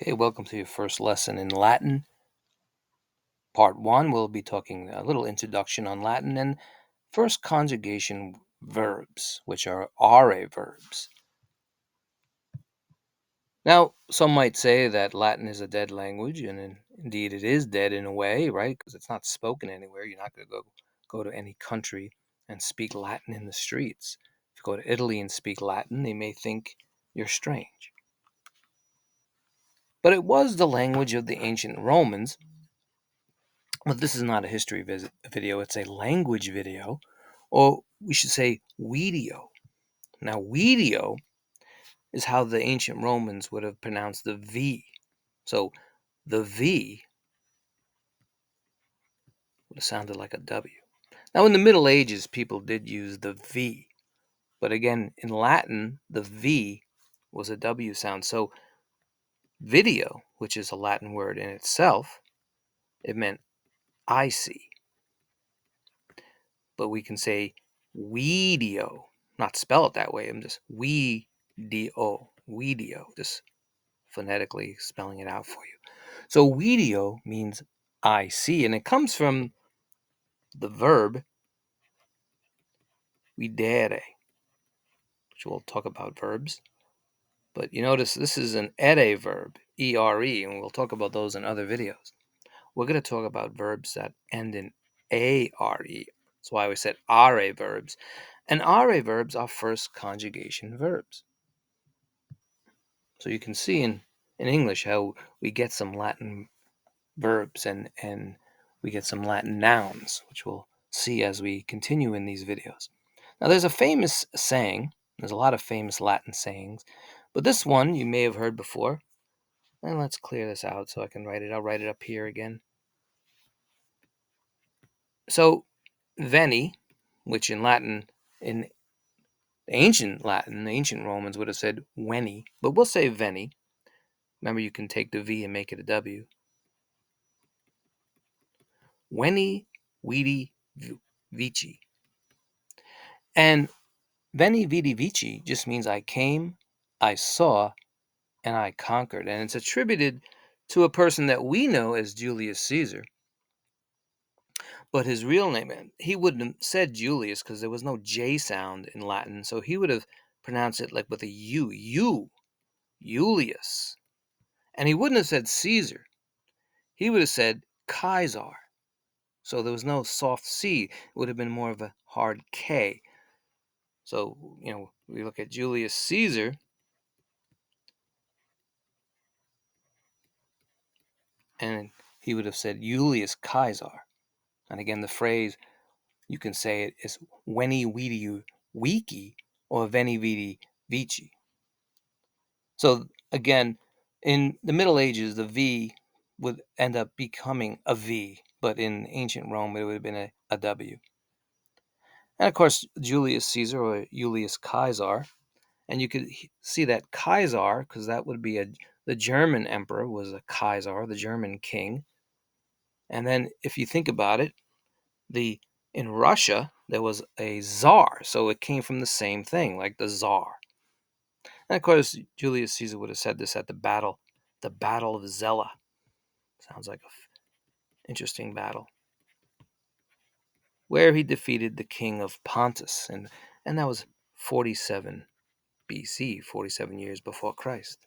Okay, welcome to your first lesson in Latin. Part 1, we'll be talking a little introduction on Latin and first conjugation verbs, which are RA verbs. Now, some might say that Latin is a dead language, and indeed it is dead in a way, right? Because it's not spoken anywhere. You're not going to go to any country and speak Latin in the streets. If you go to Italy and speak Latin, they may think you're strange. But it was the language of the ancient Romans. But this is not a history video, it's a language video, or we should say video. Now, video is how the ancient Romans would have pronounced the V. So the V would have sounded like a W. Now, in the Middle Ages, people did use the V. But again, in Latin, the V was a W sound. So video, which is a Latin word in itself, it meant I see. But we can say video, not spell it that way. I'm just video, just phonetically spelling it out for you. So video means I see, and it comes from the verb videre, which we'll talk about verbs. But you notice this is an ere verb, E-R-E, and we'll talk about those in other videos. We're going to talk about verbs that end in A-R-E. That's why we said are verbs. And are verbs are first conjugation verbs. So you can see in English how we get some Latin verbs and we get some Latin nouns, which we'll see as we continue in these videos. Now there's a famous saying, there's a lot of famous Latin sayings, but this one you may have heard before. And let's clear this out so I can write it. I'll write it up here again. So veni, which in Latin, in ancient Latin, the ancient Romans would have said veni, but we'll say veni. Remember, you can take the V and make it a W. Veni, vidi, vici. And veni, vidi, vici just means I came, I saw, and I conquered. And it's attributed to a person that we know as Julius Caesar. But his real name, he wouldn't have said Julius because there was no J sound in Latin. So he would have pronounced it like with a U, Julius. And he wouldn't have said Caesar. He would have said Kaiser. So there was no soft C. It would have been more of a hard K. So, we look at Julius Caesar, and he would have said Julius Caesar. And again, the phrase, you can say it is veni vidi vici or veni vidi vici. So again, in the Middle Ages, the V would end up becoming a V, but in ancient Rome, it would have been a W. And of course, Julius Caesar or Julius Caesar, and you could see that Kaiser, because that would be the German emperor was a Kaiser, the German king. And then if you think about it, in Russia, there was a Tsar, so it came from the same thing, like the Tsar. And of course, Julius Caesar would have said this at the Battle of Zela. Sounds like an interesting battle, where he defeated the king of Pontus, and that was 47 BC, 47 years before Christ.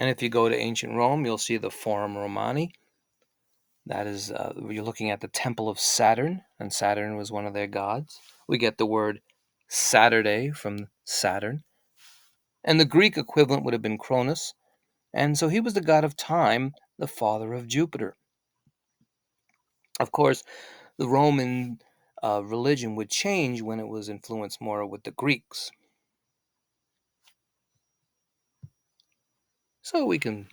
And if you go to ancient Rome, you'll see the Forum Romani. That is, you're looking at the Temple of Saturn, and Saturn was one of their gods. We get the word Saturday from Saturn. And the Greek equivalent would have been Cronus. And so he was the god of time, the father of Jupiter. Of course, the Roman religion would change when it was influenced more with the Greeks. So we can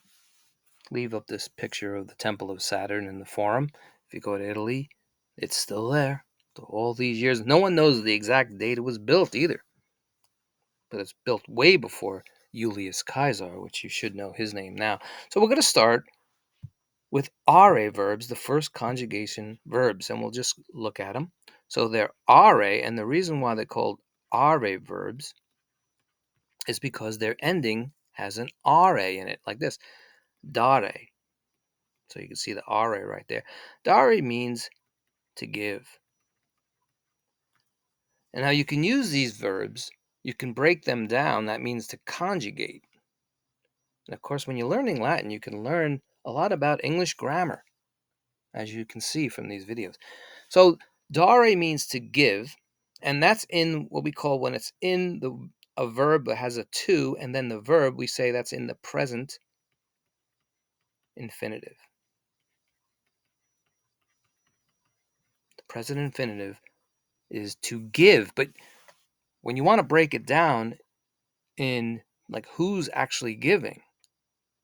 leave up this picture of the Temple of Saturn in the Forum. If you go to Italy, it's still there. All these years, no one knows the exact date it was built either. But it's built way before Julius Caesar, which you should know his name now. So we're going to start with are verbs, the first conjugation verbs, and we'll just look at them. So they're are, and the reason why they're called are verbs is because their ending has an RA in it, like this, dare. So you can see the RA right there. Dare means to give. And now you can use these verbs, you can break them down. That means to conjugate. And of course, when you're learning Latin, you can learn a lot about English grammar, as you can see from these videos. So dare means to give, and that's in what we call when it's in a verb that has a to, and then the verb, we say that's in the present infinitive. The present infinitive is to give, but when you want to break it down in like who's actually giving,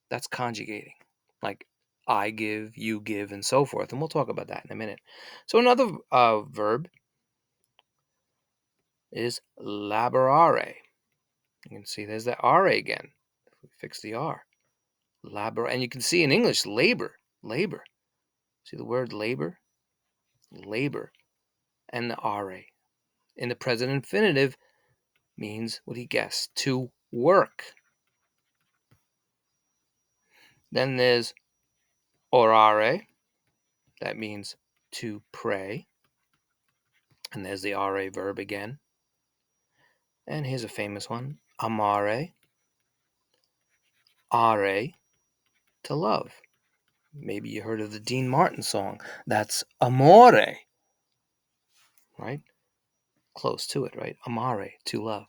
that's conjugating. Like I give, you give, and so forth. And we'll talk about that in a minute. So another verb is laborare. You can see there's that R again. If we fix the R. Labor, and you can see in English, labor. Labor. See the word labor? Labor. And the RA. In the present infinitive means, what do you guess? To work. Then there's orare. That means to pray. And there's the RA verb again. And here's a famous one. Amare. Are. To love. Maybe you heard of the Dean Martin song. That's amore. Right? Close to it, right? Amare, to love.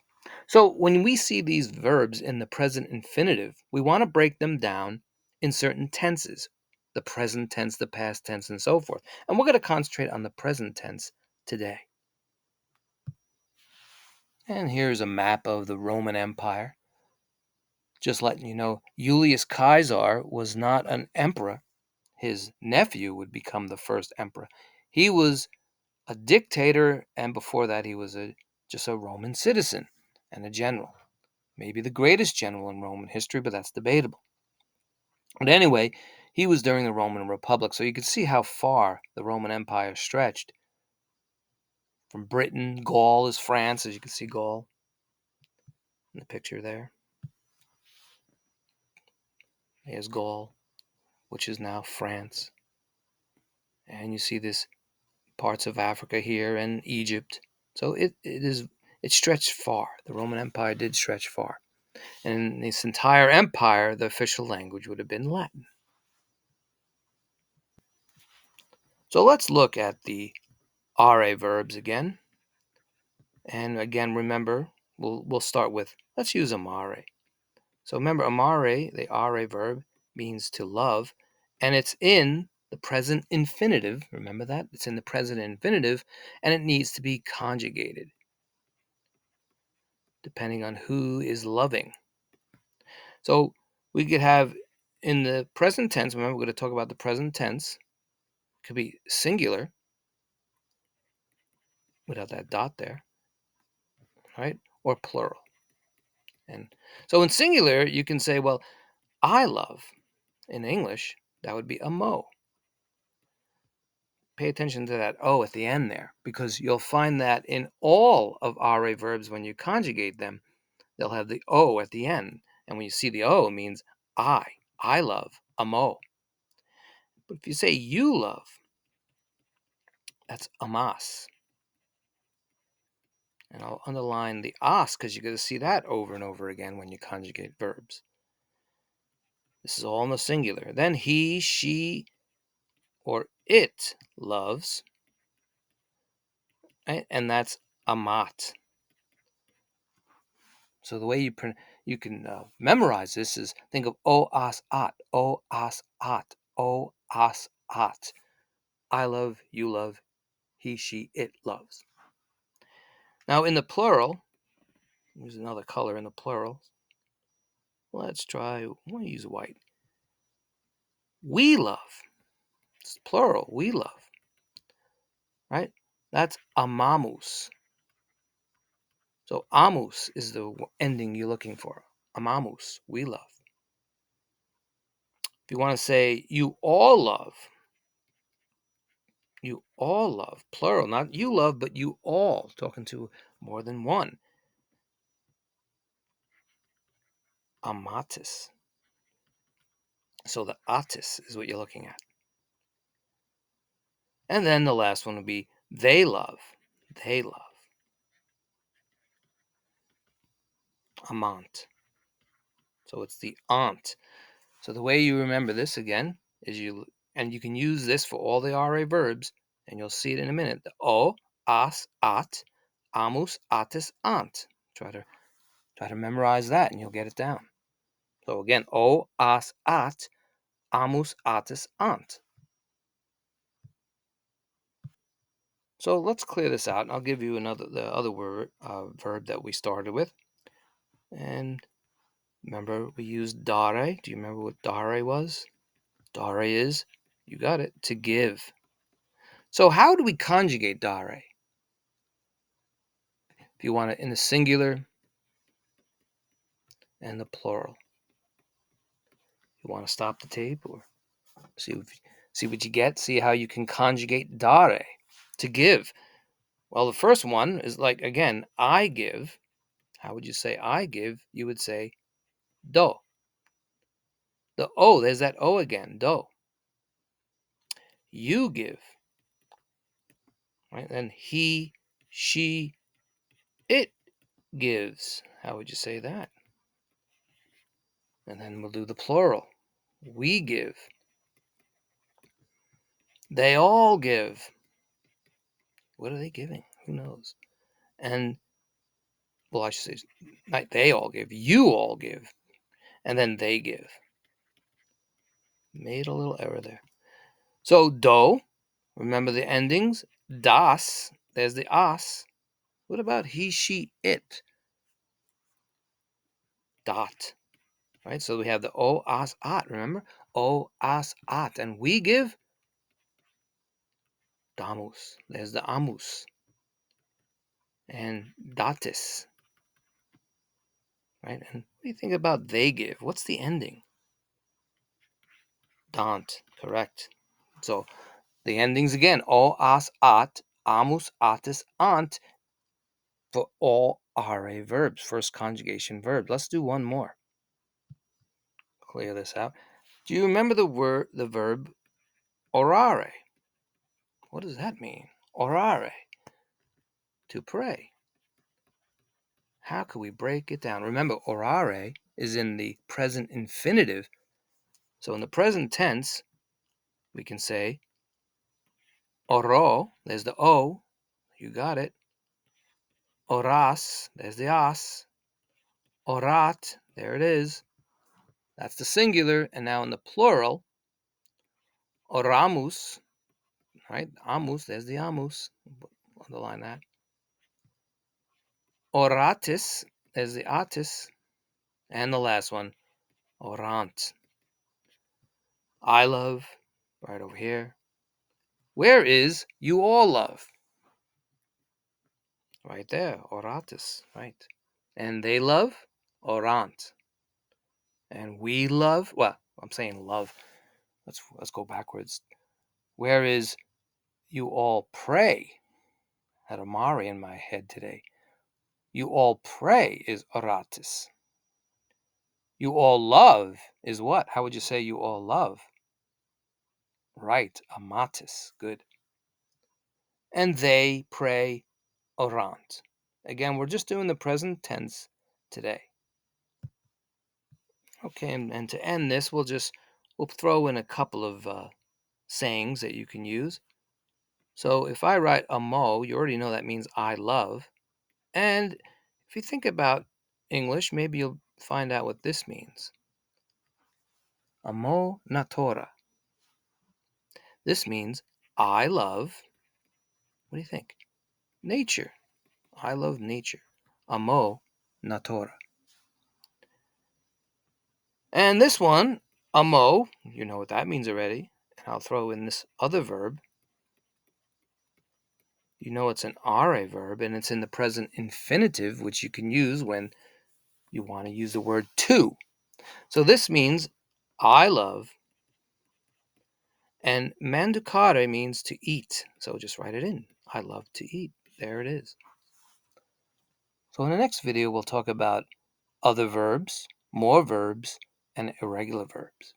So when we see these verbs in the present infinitive, we want to break them down in certain tenses. The present tense, the past tense, and so forth. And we're going to concentrate on the present tense today. And here's a map of the Roman Empire. Just letting you know, Julius Caesar was not an emperor. His nephew would become the first emperor. He was a dictator, and before that he was just a Roman citizen and a general. Maybe the greatest general in Roman history, but that's debatable. But anyway, he was during the Roman Republic, so you can see how far the Roman Empire stretched. From Britain, Gaul is France, as you can see Gaul in the picture there. Here's Gaul, which is now France. And you see this parts of Africa here and Egypt. So it stretched far. The Roman Empire did stretch far. And in this entire empire, the official language would have been Latin. So let's look at the RA verbs again. And again, remember, we'll start with, let's use amare. So remember, amare, the RA verb, means to love, and it's in the present infinitive. Remember that? It's in the present infinitive, and it needs to be conjugated, depending on who is loving. So we could have in the present tense, remember, we're going to talk about the present tense. It could be singular, without that dot there, right? Or plural. And so in singular, you can say, well, I love. In English, that would be amo. Pay attention to that O at the end there, because you'll find that in all of RA verbs, when you conjugate them, they'll have the O at the end. And when you see the O, it means I love, amo. But if you say you love, that's amas. And I'll underline the as, because you're going to see that over and over again when you conjugate verbs. This is all in the singular. Then he, she, or it loves, right? And that's amat. So the way you can memorize this is, think of o as at, o as at, o as at. I love, you love, he, she, it loves. Now in the plural, use another color in the plural. Let's try, I want to use white. We love. It's plural, we love. Right? That's amamus. So amus is the ending you're looking for. Amamus, we love. If you want to say you all love, you all love, plural, not you love, but you all, talking to more than one. amatis. So the atis is what you're looking at. And then the last one would be they love. They love. Amant. So it's the aunt. So the way you remember this again is and you can use this for all the RA verbs, and you'll see it in a minute. The o, as, at, amus, atis, ant. Try to memorize that and you'll get it down. So again, o, as, at, amus, atis, ant. So let's clear this out, and I'll give you the other word verb that we started with. And remember, we used dare. Do you remember what dare was? Dare is, you got it, to give. So how do we conjugate dare? If you want it in the singular and the plural. You want to stop the tape or see what you get? See how you can conjugate dare, to give. Well, the first one is like, again, I give. How would you say I give? You would say do. The O, there's that O again, do. You give. Right? Then he, she, it gives. How would you say that? And then we'll do the plural. We give. They all give. What are they giving? Who knows? And, well, I should say, not they all give. You all give. And then they give. Made a little error there. So, do, remember the endings. Das, there's the as. What about he, she, it? Dot. Right? So we have the o, as, at. Remember? O, as, at. And we give damus. There's the amus. And datis. Right? And what do you think about they give? What's the ending? Dant. Correct. So the endings again. O, as, at. Amus, atis, ant. For all RA verbs. First conjugation verb. Let's do one more. Clear this out. Do you remember the verb orare? What does that mean? Orare. To pray. How can we break it down? Remember, orare is in the present infinitive. So in the present tense, we can say oro, there's the O, you got it. Oras, there's the as. Orat, there it is. That's the singular. And now in the plural, oramus, right? Amus, there's the amus. Underline that. Oratis, there's the atis. And the last one, orant. I love, right over here. Where is you all love? Right there, oratus, right. And they love, orant. And we love, well, I'm saying love. Let's go backwards. Where is you all pray? Had a Mari in my head today. You all pray is oratus. You all love is what? How would you say you all love? Right, amatis. Good. And they pray orant. Again, we're just doing the present tense today. Okay, and to end this, we'll throw in a couple of sayings that you can use. So if I write amo, you already know that means I love. And if you think about English, maybe you'll find out what this means. Amo natura. This means I love, what do you think? Nature. I love nature. Amo natura. And this one, amo, you know what that means already. And I'll throw in this other verb. You know it's an RA verb, and it's in the present infinitive, which you can use when you want to use the word to. So this means I love, and manducare means to eat. So just write it in. I love to eat. There it is. So in the next video, we'll talk about other verbs, more verbs, and irregular verbs.